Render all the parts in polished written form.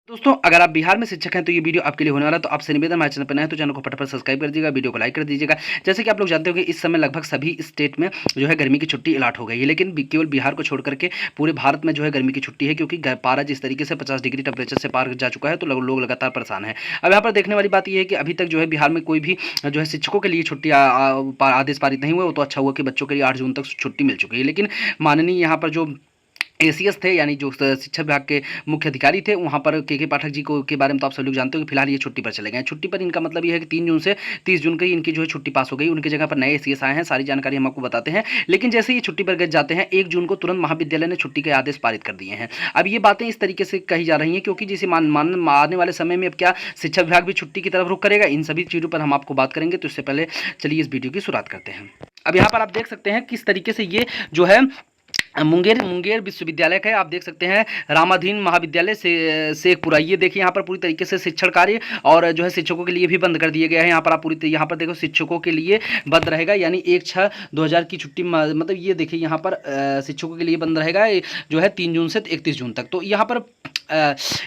दोस्तों, अगर आप बिहार में शिक्षक हैं तो ये वीडियो आपके लिए होने वाला है। तो आपसे निवेदन, हमारे चैनल पर नए हैं तो चैनल को फटाफट सब्सक्राइब कर दीजिएगा, वीडियो को लाइक कर दीजिएगा। जैसे कि आप लोग जानते हो कि इस समय लगभग सभी स्टेट में जो है गर्मी की छुट्टी अलॉट हो गई है, लेकिन केवल बिहार को छोड़ करके पूरे भारत में जो है गर्मी की छुट्टी है, क्योंकि पारा जिस तरीके से 50 डिग्री टेम्परेचर से पार जा चुका है, तो लोग लगातार परेशान है। अब यहाँ पर देखने वाली बात यह है कि अभी तक जो है बिहार में कोई भी जो है शिक्षकों के लिए छुट्टी आदेश पारित नहीं हुआ। वो तो अच्छा हुआ कि बच्चों के लिए 8 जून तक छुट्टी मिल चुकी है, लेकिन माननीय यहाँ पर जो एसीएस थे, यानी जो शिक्षा विभाग के मुख्य अधिकारी थे, वहाँ पर के पाठक जी को के बारे में तो आप सब लोग जानते हो कि फिलहाल ये छुट्टी पर चले गए हैं। छुट्टी पर इनका मतलब ये है कि 3 जून से 30 जून की इनकी जो है छुट्टी पास हो गई। उनकी जगह पर नए एसीएस आए हैं, सारी जानकारी हम आपको बताते हैं। लेकिन जैसे ये छुट्टी पर जाते हैं, 1 जून को तुरंत महाविद्यालय ने छुट्टी के आदेश पारित कर दिए हैं। अब ये बातें इस तरीके से कही जा रही हैं क्योंकि जैसे आने वाले समय में अब क्या शिक्षा विभाग भी छुट्टी की तरफ रुख करेगा, इन सभी चीज़ों पर हम आपको बात करेंगे। तो इससे पहले चलिए इस वीडियो की शुरुआत करते हैं। अब यहाँ पर आप देख सकते हैं किस तरीके से ये जो है मुंगेर विश्वविद्यालय का है। आप देख सकते हैं रामाधीन महाविद्यालय से शेखपुरा। ये देखिए यहाँ पर पूरी तरीके से शिक्षण कार्य और जो है शिक्षकों के लिए भी बंद कर दिया गया है। यहाँ पर आप यहाँ पर देखो शिक्षकों के लिए बंद रहेगा, यानी 1/6/2000 की छुट्टी, मतलब ये देखिए यहाँ पर शिक्षकों के लिए बंद रहेगा जो है 3 जून से 31 जून तक। तो यहाँ पर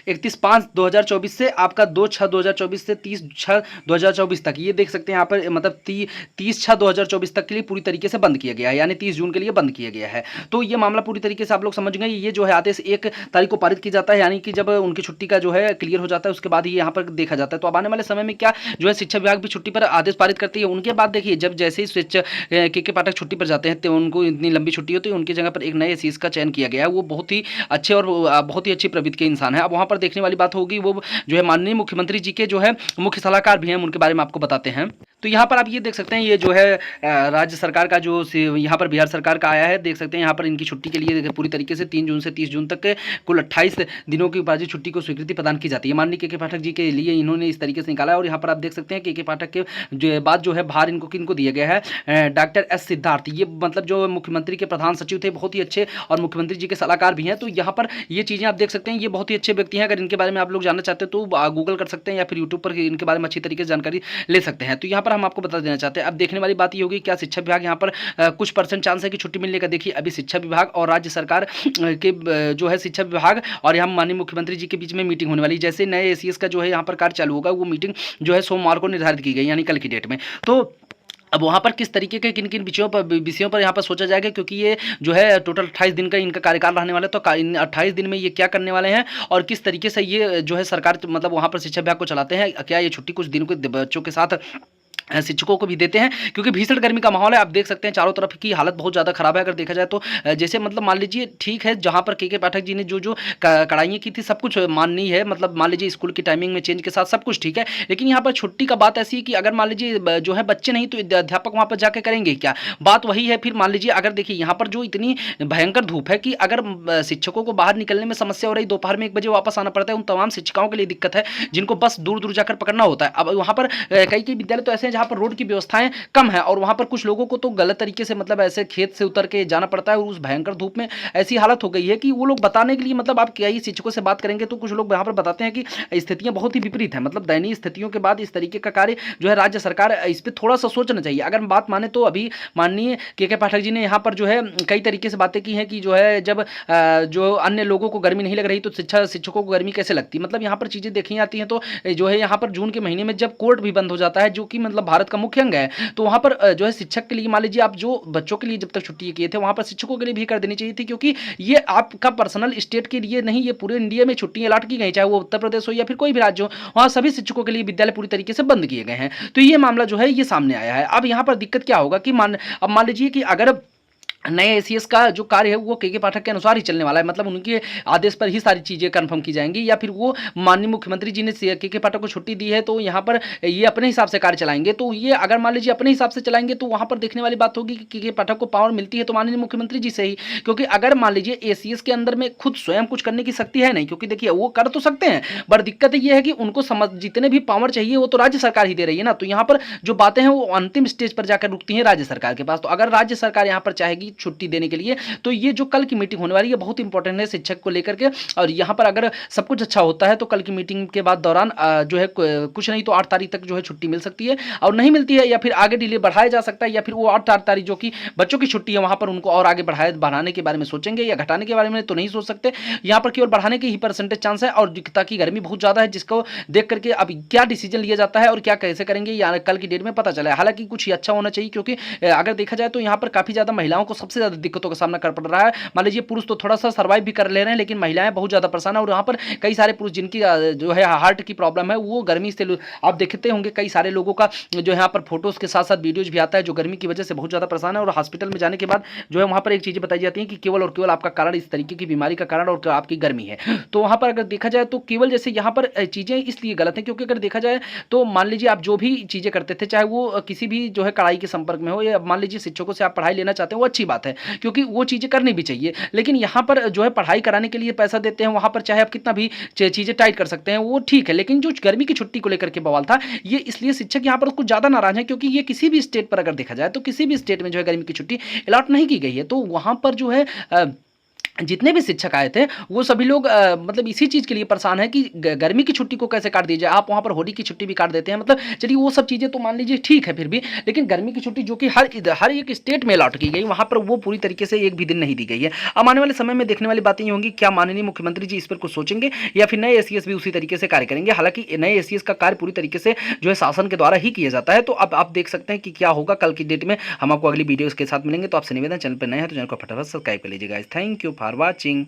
31/5/2024 से आपका 2/6/2024 से 30/6/2024 तक, ये देख सकते हैं यहाँ पर मतलब 30/6/2024 तक के लिए पूरी तरीके से बंद किया गया है, यानी 30 जून के लिए बंद किया गया है। तो ये मामला पूरी तरीके से आप लोग समझ गए। ये जो है आदेश 1 तारीख को पारित किया जाता है, यानी कि जब उनकी छुट्टी का जो है क्लियर हो जाता है उसके बाद ही यहाँ पर देखा जाता है। तो अब आने वाले समय में क्या जो है शिक्षा विभाग भी छुट्टी पर आदेश पारित करती है। उनके बाद देखिए जब जैसे ही के पाठक छुट्टी पर जाते हैं तो उनको इतनी लंबी छुट्टी होती है, उनकी जगह पर एक नए सीस का चयन किया गया है। वो बहुत ही अच्छे और बहुत ही अच्छी प्रवृत्ति के इंसान है। अब वहाँ पर देखने वाली बात होगी, वो जो है माननीय मुख्यमंत्री जी के जो है मुख्य सलाहकार भी हैं, उनके बारे में आपको बताते हैं। तो यहाँ पर आप ये देख सकते हैं, ये जो है राज्य सरकार का जो यहाँ पर बिहार सरकार का आया है, देख सकते हैं यहाँ पर इनकी छुट्टी के लिए पूरी तरीके से 3 जून से 30 जून तक के कुल 28 दिनों की उपाधि छुट्टी को स्वीकृति प्रदान की जाती है। माननीय के पाठक जी के लिए इन्होंने इस तरीके से निकाला है। और यहाँ पर आप देख सकते हैं के पाठक के जो बाद जो है भार किनको दिया गया है, डॉक्टर एस सिद्धार्थ। ये मतलब जो मुख्यमंत्री के प्रधान सचिव थे, बहुत ही अच्छे और मुख्यमंत्री जी के सलाहकार भी हैं। तो यहाँ पर ये चीज़ें आप देख सकते हैं, ये बहुत ही अच्छे व्यक्ति हैं। अगर इनके बारे में आप लोग जानना चाहते हैं तो गूगल कर सकते हैं या फिर यूट्यूब पर इनके बारे में अच्छी तरीके से जानकारी ले सकते हैं। तो यहाँ पर हम आपको बता देना चाहते हैं। अब देखने वाली बात ये होगी, क्या शिक्षा विभाग यहाँ पर कुछ % चांस है कि छुट्टी मिलने का। देखिए अभी शिक्षा विभाग और राज्य सरकार के जो है शिक्षा विभाग और यहाँ माननीय मुख्यमंत्री जी के बीच में मीटिंग होने वाली। जैसे नए एसीएस का जो है यहाँ पर कार्य चालू होगा, वो मीटिंग जो है सोमवार को निर्धारित की गई, यानी कल की डेट में। तो अब वहाँ पर किस तरीके के किन किन विषयों पर यहाँ पर सोचा जाएगा, क्योंकि ये जो है टोटल 28 दिन का इनका कार्यकाल रहने वाला है। तो इन 28 दिन में ये क्या करने वाले हैं और किस तरीके से ये जो है सरकार मतलब वहाँ पर शिक्षा विभाग को चलाते हैं, क्या ये छुट्टी कुछ दिनों के बच्चों के साथ शिक्षकों को भी देते हैं, क्योंकि भीषण गर्मी का माहौल है। आप देख सकते हैं चारों तरफ की हालत बहुत ज़्यादा खराब है। अगर देखा जाए तो जैसे मतलब मान लीजिए ठीक है, जहाँ पर के पाठक जी ने जो कड़ाइयाँ की थी सब कुछ माननी है, मतलब मान लीजिए स्कूल की टाइमिंग में चेंज के साथ सब कुछ ठीक है। लेकिन यहाँ पर छुट्टी का बात ऐसी है कि अगर मान लीजिए जो है बच्चे नहीं तो अध्यापक वहाँ पर जाकर करेंगे क्या, बात वही है। फिर मान लीजिए अगर देखिए यहाँ पर जो इतनी भयंकर धूप है कि अगर शिक्षकों को बाहर निकलने में समस्या हो रही, दोपहर में 1 बजे वापस आना पड़ता है, उन तमाम शिक्षिकाओं के लिए दिक्कत है जिनको बस दूर दूर जाकर पकड़ना होता है। अब वहाँ पर कई विद्यालय तो ऐसे हैं जहाँ पर रोड की व्यवस्था कम है और वहां पर कुछ लोगों को तो गलत तरीके से मतलब ऐसे खेत से उतर के जाना पड़ता है। और उस भयंकर धूप में ऐसी हालत हो गई है कि वो लोग बताने के लिए, मतलब आप कई शिक्षकों से बात करेंगे तो कुछ लोग यहाँ पर बताते हैं कि स्थितियां बहुत ही विपरीत है। मतलब दयनीय स्थितियों के बाद इस तरीके का कार्य जो है राज्य सरकार इस पर थोड़ा सा सोचना चाहिए। अगर बात माने तो अभी माननीय के पाठक जी ने यहाँ पर जो है कई तरीके से बातें की हैं कि जो है जब जो अन्य लोगों को गर्मी नहीं लग रही तो शिक्षकों को गर्मी कैसे लगती। मतलब यहाँ पर चीजें देखी जाती हैं। तो जो है यहाँ पर जून के महीने में जब कोर्ट भी बंद हो जाता है, जो कि मतलब भारत का मुख्य अंग है, तो वहाँ पर जो है शिक्षक के लिए मान लीजिए आप जो बच्चों के लिए जब तक छुट्टी किए थे, वहाँ पर शिक्षकों के लिए भी कर देनी चाहिए थी, क्योंकि ये आपका पर्सनल स्टेट के लिए नहीं, ये पूरे इंडिया में छुट्टियां अलॉट की गई, चाहे वो उत्तर प्रदेश हो या फिर कोई भी राज्य हो, वहाँ सभी शिक्षकों के लिए विद्यालय पूरी तरीके से बंद किए गए हैं। तो ये मामला जो है ये सामने आया है। अब यहाँ पर दिक्कत क्या होगा कि अब मान लीजिए कि अगर नए एसीएस का जो कार्य है वो के पाठक के अनुसार ही चलने वाला है, मतलब उनके आदेश पर ही सारी चीज़ें कंफर्म की जाएंगी, या फिर वो माननीय मुख्यमंत्री जी ने के पाठक को छुट्टी दी है तो यहाँ पर ये अपने हिसाब से कार्य चलाएंगे। तो ये अगर मान लीजिए अपने हिसाब से चलाएंगे तो वहाँ पर देखने वाली बात होगी कि के पाठक को पावर मिलती है तो माननीय मुख्यमंत्री जी से ही, क्योंकि अगर मान लीजिए एसीएस के अंदर में खुद स्वयं कुछ करने की शक्ति है नहीं, क्योंकि देखिए वो कर तो सकते हैं, बट दिक्कत ये है कि उनको समझ जितने भी पावर चाहिए वो तो राज्य सरकार ही दे रही है ना। तो यहाँ पर जो बातें हैं वो अंतिम स्टेज पर जाकर रुकती हैं राज्य सरकार के पास। तो अगर राज्य सरकार यहाँ पर चाहेगी छुट्टी देने के लिए। तो ये जो कल की मीटिंग होने वाली है बहुत इंपॉर्टेंट है शिक्षक को लेकर के। और यहाँ पर अगर सब कुछ अच्छा होता है तो कल की मीटिंग के बाद दौरान जो है कुछ नहीं तो 8 तारीख तक जो है छुट्टी मिल सकती है, और नहीं मिलती है या फिर आगे डिले बढ़ाया जा सकता है, या फिर वो 8 तारीख जो कि बच्चों की छुट्टी है वहाँ पर उनको और आगे बढ़ाने के बारे में सोचेंगे, या घटाने के बारे में तो नहीं सोच सकते। यहाँ पर केवल बढ़ाने की ही परसेंटेज चांस है, और ताकि गर्मी बहुत ज़्यादा है जिसको देख करके अब क्या डिसीजन लिया जाता है और क्या कैसे करेंगे या कल की डेट में पता चला है। हालांकि कुछ अच्छा होना चाहिए, क्योंकि अगर देखा जाए तो यहाँ पर काफ़ी ज़्यादा महिलाओं को सबसे ज़्यादा दिक्कतों का सामना कर पड़ रहा है। मान लीजिए पुरुष तो थोड़ा सा सर्वाइव भी कर ले रहे हैं, लेकिन महिलाएं बहुत ज़्यादा परेशान है। और यहाँ पर कई सारे पुरुष जिनकी जो है हार्ट की प्रॉब्लम है वो गर्मी से आप देखते होंगे कई सारे लोगों का जो यहाँ पर फोटोज़ के साथ साथ वीडियोज भी आता है जो गर्मी की वजह से बहुत ज़्यादा परेशान है। और हॉस्पिटल में जाने के बाद जो है वहाँ पर एक चीज़ें बताई जाती हैं कि केवल और केवल आपका कारण इस तरीके की बीमारी का कारण और आपकी गर्मी है। तो वहाँ पर अगर देखा जाए तो केवल जैसे यहाँ पर चीज़ें इसलिए गलत हैं क्योंकि अगर देखा जाए तो मान लीजिए आप जो भी चीज़ें करते थे, चाहे वो किसी भी जो है कड़ाई के संपर्क में हो, या मान लीजिए शिक्षकों से आप पढ़ाई लेना चाहते हैं, वो अच्छी बात है क्योंकि वो चीज़ें करनी भी चाहिए। लेकिन यहाँ पर जो है पढ़ाई कराने के लिए पैसा देते हैं, वहाँ पर चाहे आप कितना भी चीज़ें टाइट कर सकते हैं वो ठीक है। लेकिन जो गर्मी की छुट्टी को लेकर के बवाल था, ये इसलिए शिक्षक यहाँ पर कुछ ज़्यादा नाराज है क्योंकि ये किसी भी स्टेट पर अगर देखा जाए तो किसी भी स्टेट में जो है गर्मी की छुट्टी अलॉट नहीं की गई है। तो वहाँ पर जो है जितने भी शिक्षक आए थे वो सभी लोग मतलब इसी चीज़ के लिए परेशान है कि गर्मी की छुट्टी को कैसे काट दीजिए। आप वहाँ पर होली की छुट्टी भी काट देते हैं, मतलब चलिए वो सब चीज़ें तो मान लीजिए ठीक है फिर भी, लेकिन गर्मी की छुट्टी जो कि हर एक स्टेट में अलॉट की गई वहाँ पर वो पूरी तरीके से एक भी दिन नहीं दी गई है। अब आने वाले समय में देखने वाली बातें ये होंगी क्या माननीय मुख्यमंत्री जी इस पर कुछ सोचेंगे या फिर नए एसीएस भी उसी तरीके से कार्य करेंगे। हालांकि नए एसीएस का कार्य पूरी तरीके से जो है शासन के द्वारा ही किया जाता है। तो अब आप देख सकते हैं कि क्या होगा कल की डेट में। हम आपको अगली वीडियोज़ के साथ मिलेंगे। तो आपसे निवेदन, चैनल पर नए हैं तो चैनल को फटाफट सब्सक्राइब कर लीजिएगा। Thank you for watching.